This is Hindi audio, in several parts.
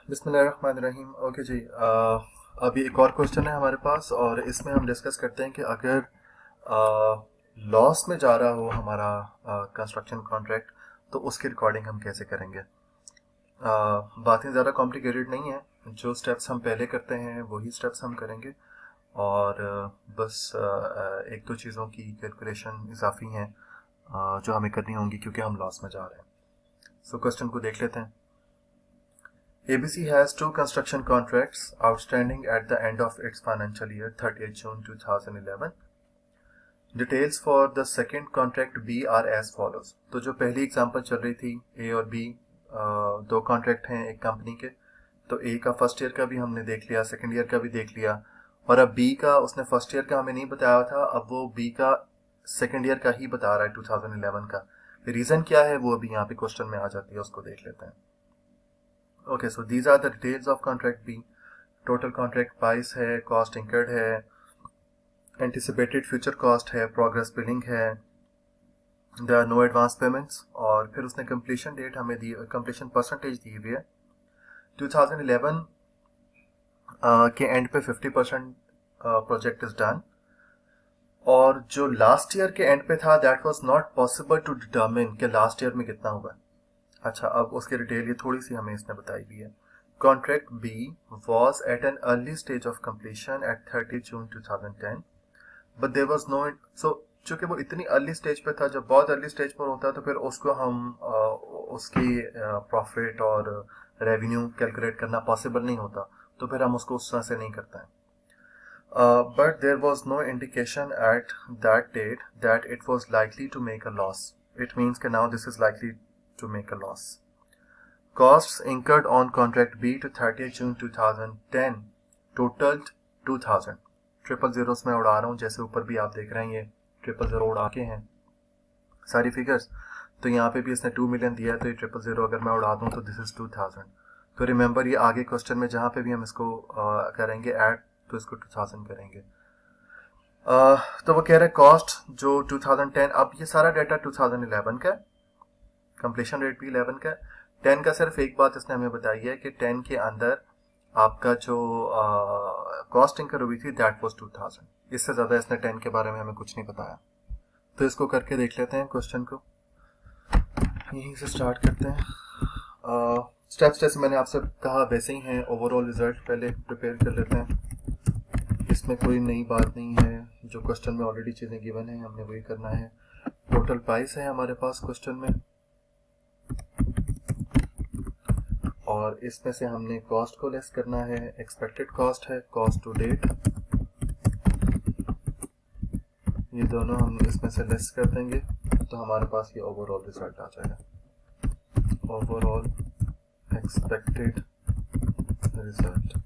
बिस्मिल्लाहिर्रहमानिर्रहीम। ओके जी, अभी एक और क्वेश्चन है हमारे पास और इसमें हम डिस्कस करते हैं कि अगर लॉस में जा रहा हो हमारा कंस्ट्रक्शन कॉन्ट्रैक्ट तो उसकी रिकॉर्डिंग हम कैसे करेंगे। बातें ज़्यादा कॉम्प्लिकेटेड नहीं है, जो स्टेप्स हम पहले करते हैं वही स्टेप्स हम करेंगे और बस एक दो चीज़ों की कैलकुलेशन इजाफी हैं जो हमें करनी होंगी क्योंकि हम लॉस में जा रहे हैं। सो क्वेश्चन को देख लेते हैं। ABC has two construction contracts outstanding at the end of its financial year 30th June 2011. Details for the second contract B are as follows. तो जो पहली एग्जांपल चल रही थी A और B, दो कॉन्ट्रैक्ट हैं एक कंपनी के। तो A का फर्स्ट ईयर का भी हमने देख लिया, सेकंड ईयर का भी देख लिया और अब B का उसने फर्स्ट ईयर का हमें नहीं बताया था, अब वो B का सेकंड ईयर का ही बता रहा है 2011 का। रीज़न क्या है वो अभी यहाँ पे क्वेश्चन में आ जाती है, उसको देख लेते हैं। Okay, so these are the details of contract B. Total contract price है, कॉस्ट इंकर्ड है, एंटिसिपेटेड फ्यूचर कॉस्ट है, प्रोग्रेस बिलिंग है, द नो एडवांस पेमेंट्स और फिर उसने कंप्लीशन डेट हमें दी, कंप्लीशन परसेंटेज दी हुई है 2011 के एंड पे 50% प्रोजेक्ट इज डन और जो लास्ट ईयर के एंड पे था that was not possible to determine कि लास्ट ईयर में कितना हुआ। अच्छा, अब उसकी डिटेल ये थोड़ी सी हमें इसने बताई भी है। Contract B was at an early stage of completion at 30 June 2010, but there was no so चूंकि वो इतनी अर्ली स्टेज पे था, जब बहुत अर्ली स्टेज पर होता है तो फिर उसको हम उसकी प्रॉफिट और रेवेन्यू कैलकुलेट करना पॉसिबल नहीं होता, तो फिर हम उसको उस तरह से नहीं करते हैं। But there was no indication at that date that it was likely to make a loss. It means that now this is likely to make a loss. Costs incurred on contract B to 30th June 2010 totaled 2000. Triple zeros में उड़ा रहा हूँ, जैसे ऊपर भी आप देख रहे हैं ये ट्रिपल जीरो उड़ा के हैं सारी फिगर्स। तो यहाँ पे भी इसने 2 मिलियन दिया है, तो ये ट्रिपल जीरो अगर मैं उड़ा दूँ तो दिस इज 2000। तो रिमेंबर ये आगे क्वेश्चन में जहाँ पे भी हम इसको करेंगे ऐड तो इसको 2000 करेंगे। तो वो कह रहे हैं कॉस्ट जो 2010, अब ये सारा डाटा 2011 का, कंप्लीशन रेट भी 11 का। 10 का सिर्फ एक बात इसने हमें बताई है कि 10 के अंदर आपका जो कॉस्ट इंकर हुई थी दैट वाज 2000। इससे ज़्यादा इसने 10 के बारे में हमें कुछ नहीं बताया। तो इसको करके देख लेते हैं, क्वेश्चन को यहीं से स्टार्ट करते हैं। स्टेप्स जैसे मैंने आपसे कहा वैसे ही हैं। ओवरऑल रिजल्ट पहले प्रिपेयर कर लेते हैं, इसमें कोई नई बात नहीं है, जो क्वेश्चन में ऑलरेडी चीज़ें गिवन है हमने वही करना है। टोटल प्राइस है हमारे पास क्वेश्चन में और इसमें से हमने कॉस्ट को लेस करना है, एक्सपेक्टेड कॉस्ट है, कॉस्ट टू डेट, ये दोनों हम इसमें से लेस कर देंगे तो हमारे पास ये ओवरऑल रिजल्ट आ जाएगा। ओवरऑल एक्सपेक्टेड रिजल्ट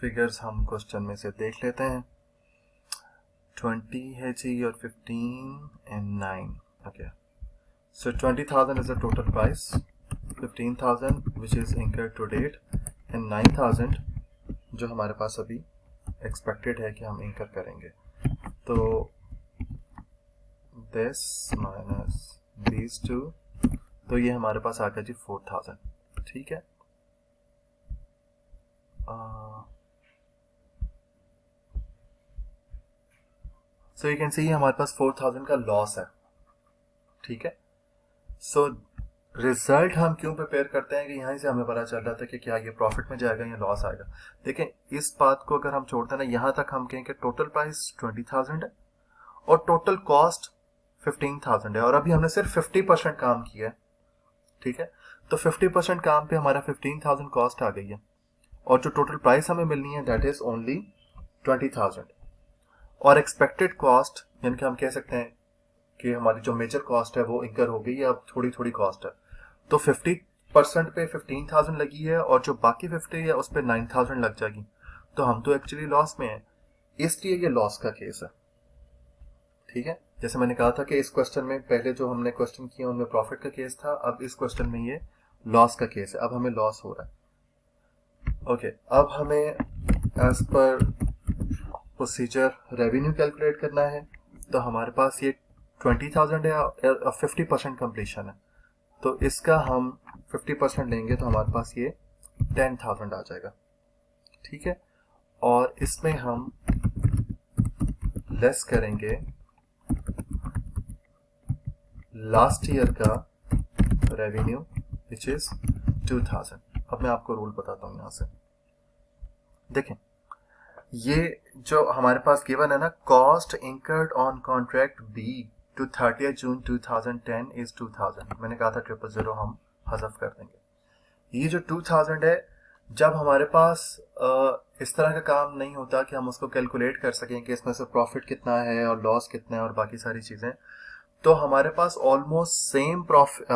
फिगर्स हम क्वेश्चन में से देख लेते हैं। 20 है जी और 15 and 9। Okay, so 20,000 is the total price, 15,000 which is incurred to date and 9,000 जो हमारे पास अभी एक्सपेक्टेड है कि हम इंकर करेंगे। तो this minus these two, तो ये हमारे पास आ गया जी 4,000। ठीक है, सो यू कैन सी हमारे पास 4,000 का लॉस है। ठीक है, सो रिजल्ट हम क्यों प्रिपेयर करते हैं कि यहाँ से हमें पता चल रहा था कि क्या ये प्रॉफिट में जाएगा या लॉस आएगा। देखें, इस बात को अगर हम छोड़ते हैं ना, यहाँ तक हम कहें कि टोटल प्राइस 20,000 है और टोटल कॉस्ट 15,000 है और अभी हमने सिर्फ 50% काम किया है। ठीक है, तो 50% काम पे हमारा 15,000 कॉस्ट आ गई है और जो टोटल प्राइस हमें मिलनी है दैट इज ओनली 20,000 और एक्सपेक्टेड कॉस्ट यानी कि हम कह सकते हैं कि हमारी जो मेजर कॉस्ट है वो इंकर हो गई है, अब थोड़ी थोड़ी कॉस्ट है। तो 50% पे 15,000 लगी है और जो बाकी 50 है उस पर 9,000 लग जाएगी, तो हम तो एक्चुअली लॉस में है, इसलिए ये लॉस का केस है। ठीक है, जैसे मैंने कहा था कि इस क्वेश्चन में पहले जो हमने क्वेश्चन किए उनमें प्रॉफिट का केस था, अब इस क्वेश्चन में ये लॉस का केस है, अब हमें लॉस हो रहा है। ओके, अब हमें as per procedure revenue calculate करना है। तो हमारे पास ये 20,000 है और 50% कंप्लीशन है, तो इसका हम 50% लेंगे तो हमारे पास ये 10,000 आ जाएगा, ठीक है। और इसमें हम लेस करेंगे लास्ट ईयर का रेवेन्यू विच इज 2000। अब मैं आपको रूल बताता हूं यहां से। देखें, ये जो हमारे पास गिवन है ना, cost incurred on contract B to 30 June 2010 is 2000। मैंने कहा था 000 हम हज़फ कर देंगे। ये जो 2000 है, जब हमारे पास इस तरह का काम नहीं होता कि हम उसको कैलकुलेट कर सकें कि इसमें से प्रॉफिट कितना है और लॉस कितना है और बाकी सारी चीज़ें, तो हमारे पास ऑलमोस्ट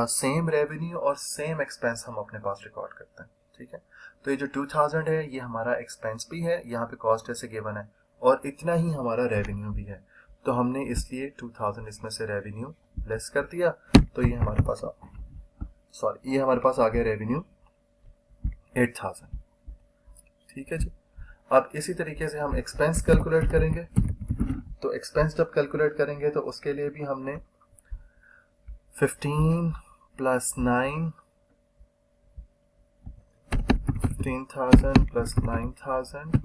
सेम रेवेन्यू और सेम एक्सपेंस हम अपने पास रिकॉर्ड करते हैं, ठीक है। तो ये जो 2000 है ये हमारा एक्सपेंस भी है, यहाँ पे कॉस्ट ऐसे गिवन है, और इतना ही हमारा रेवेन्यू भी है। तो हमने इसलिए 2000 इसमें से रेवेन्यू लेस कर दिया, तो ये हमारे पास ये हमारे पास आ गया रेवेन्यू 8000, ठीक है जी। अब इसी तरीके से हम एक्सपेंस कैलकुलेट करेंगे। तो एक्सपेंस जब कैलकुलेट करेंगे तो उसके लिए भी हमने 15 प्लस 9, 15,000 प्लस 9,000,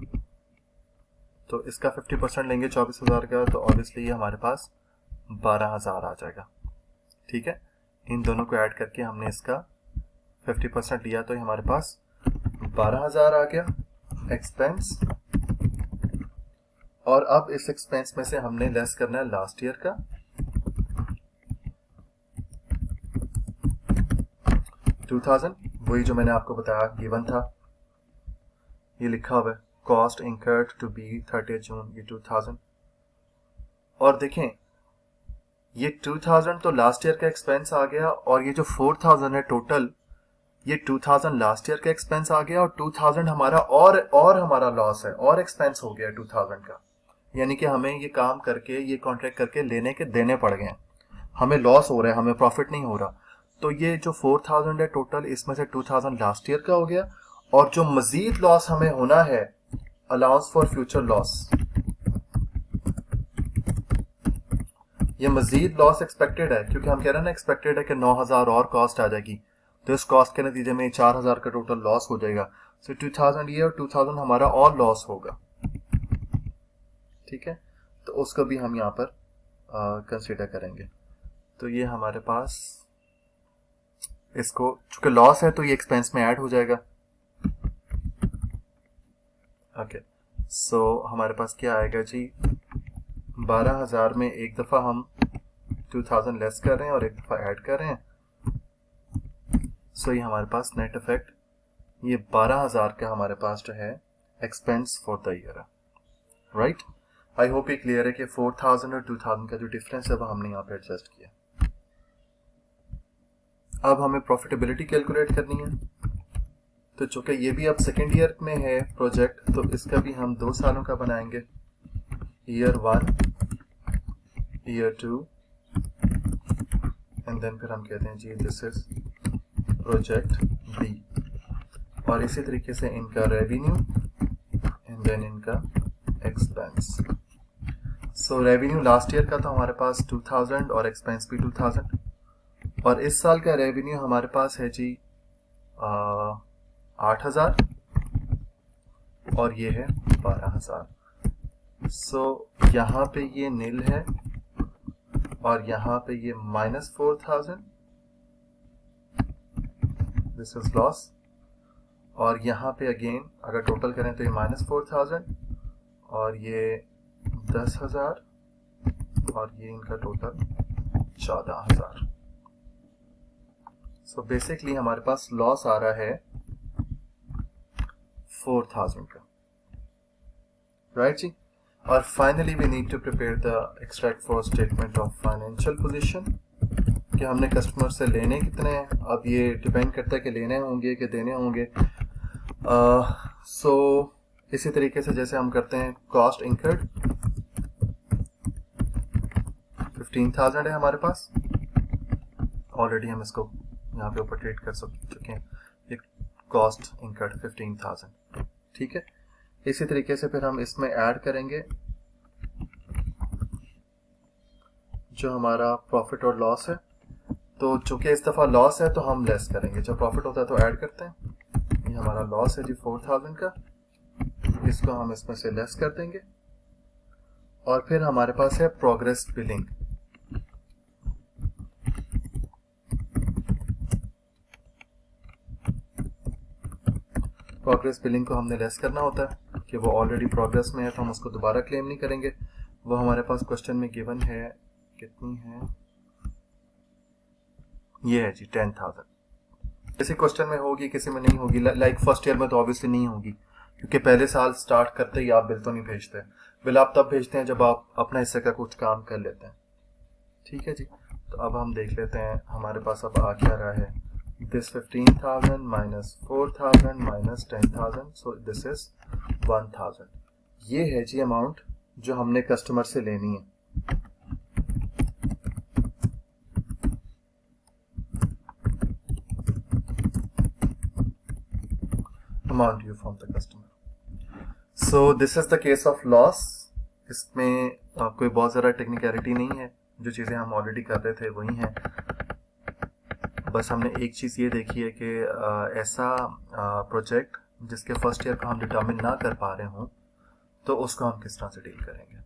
तो इसका 50% लेंगे 24,000 का, तो ऑब्वियसली ये हमारे पास 12,000 आ जाएगा, ठीक है। इन दोनों को ऐड करके हमने इसका 50% लिया, तो ये हमारे पास 12,000 आ गया एक्सपेंस। और अब इस एक्सपेंस में से हमने लेस करना है लास्ट ईयर का, वही जो मैंने आपको बताया गिवन था, ये लिखा हुआ है कॉस्ट इंकर्ड टू बी 30 जून, ये 2000। और देखें, ये 2000 तो लास्ट ईयर का एक्सपेंस आ गया, और ये जो 4000 है टोटल, ये 2000 लास्ट ईयर का एक्सपेंस आ गया, और 2000 हमारा और हमारा लॉस है, और एक्सपेंस हो गया 2000 का। यानी कि हमें ये काम करके, ये कॉन्ट्रैक्ट करके लेने के देने पड़ गए, हमें लॉस हो रहा है, हमें प्रॉफिट नहीं हो रहा। तो ये जो 4000 है टोटल, इसमें से 2000 लास्ट ईयर का हो गया, और जो मजीद लॉस हमें होना है, अलाउंस फॉर फ्यूचर लॉस, ये मजीद लॉस एक्सपेक्टेड है, क्योंकि हम कह रहे हैं ना एक्सपेक्टेड है कि 9000 और कॉस्ट आ जाएगी, तो इस कॉस्ट के नतीजे में 4000 का टोटल लॉस हो जाएगा। सो 2000 ये और 2000 हमारा और लॉस होगा, ठीक है। तो उसको भी हम यहाँ पर कंसीडर करेंगे। तो ये हमारे पास, इसको चूंकि लॉस है तो ये एक्सपेंस में ऐड हो जाएगा, ओके। सो हमारे पास क्या आएगा जी, 12,000 में एक दफ़ा हम 2000 लेस कर रहे हैं और एक दफ़ा ऐड कर रहे हैं। सो ये हमारे पास नेट इफेक्ट, ये 12,000 का हमारे पास जो है एक्सपेंस फॉर द ईयर है, राइट। आई होप ये क्लियर है कि 4000 और 2000 का जो डिफरेंस है वो हमने यहाँ पे एडजस्ट किया। अब हमें प्रॉफिटेबिलिटी कैलकुलेट करनी है, तो चूंकि ये भी अब सेकेंड ईयर में है प्रोजेक्ट, तो इसका भी हम 2 सालों का बनाएंगे, ईयर 1, ईयर 2, एंड देन फिर हम कहते हैं जी दिस इज प्रोजेक्ट बी। और इसी तरीके से इनका रेवेन्यू एंड देन इनका एक्सपेंस। सो रेवेन्यू लास्ट ईयर का था हमारे पास 2000 और एक्सपेंस भी 2000, और इस साल का रेवेन्यू हमारे पास है जी 8000 और ये है 12,000। सो यहाँ पे ये नील है और यहाँ पे ये -4000, दिस इज लॉस। और यहाँ पे अगेन अगर टोटल करें तो ये -4000 और ये 10,000 और ये इनका टोटल 14,000। सो बेसिकली हमारे पास लॉस आ रहा है 4,000 का, राइट जी। और finally we need to prepare the extract for statement of financial position, कि हमने कस्टमर से लेने कितने हैं। अब ये डिपेंड करता है कि लेने होंगे कि देने होंगे। सो इसी तरीके से जैसे हम करते हैं, कॉस्ट इंकर्ड 15,000 है हमारे पास, ऑलरेडी हम इसको यहाँ पे ऊपर ट्रेड कर चुके हैं, ये कॉस्ट इंकर्ड 15,000, ठीक है। इसी तरीके से फिर हम इसमें ऐड करेंगे जो हमारा प्रॉफिट और लॉस है। तो चूंकि इस दफ़ा लॉस है तो हम लेस करेंगे, जब प्रॉफिट होता है तो ऐड करते हैं। ये हमारा लॉस है जी 4000 का, इसको हम इसमें से लेस कर देंगे। और फिर हमारे पास है प्रोग्रेस बिलिंग। प्रोग्रेस बिलिंग को हमने लेस करना होता है कि वो ऑलरेडी प्रोग्रेस में है, तो हम उसको दोबारा क्लेम नहीं करेंगे। वो हमारे पास क्वेश्चन में गिवन है, कितनी है, ये है जी 10,000। किसी क्वेश्चन में होगी, किसी में नहीं होगी। लाइक फर्स्ट ईयर में तो ऑब्वियसली नहीं होगी, क्योंकि पहले साल स्टार्ट करते ही आप बिल तो नहीं भेजते। बिल आप तब भेजते हैं जब आप अपना हिस्से का कुछ काम कर लेते हैं। ठीक है जी। तो अब हम देख लेते हैं हमारे पास अब आ क्या रहा है। This 15,000 minus 4,000 minus 10,000, so this is 1,000। ये है जी अमाउंट जो हमने कस्टमर से लेनी है। Amount due from the customer. So this is the case of loss. इसमें कोई बहुत ज़्यादा टेक्निकलिटी नहीं है, जो चीज़ें हम ऑलरेडी कर रहे थे वही हैं। बस हमने एक चीज़ ये देखी है कि ऐसा प्रोजेक्ट जिसके फर्स्ट ईयर को हम डिटर्मिन ना कर पा रहे हों, तो उसको हम किस तरह से डील करेंगे।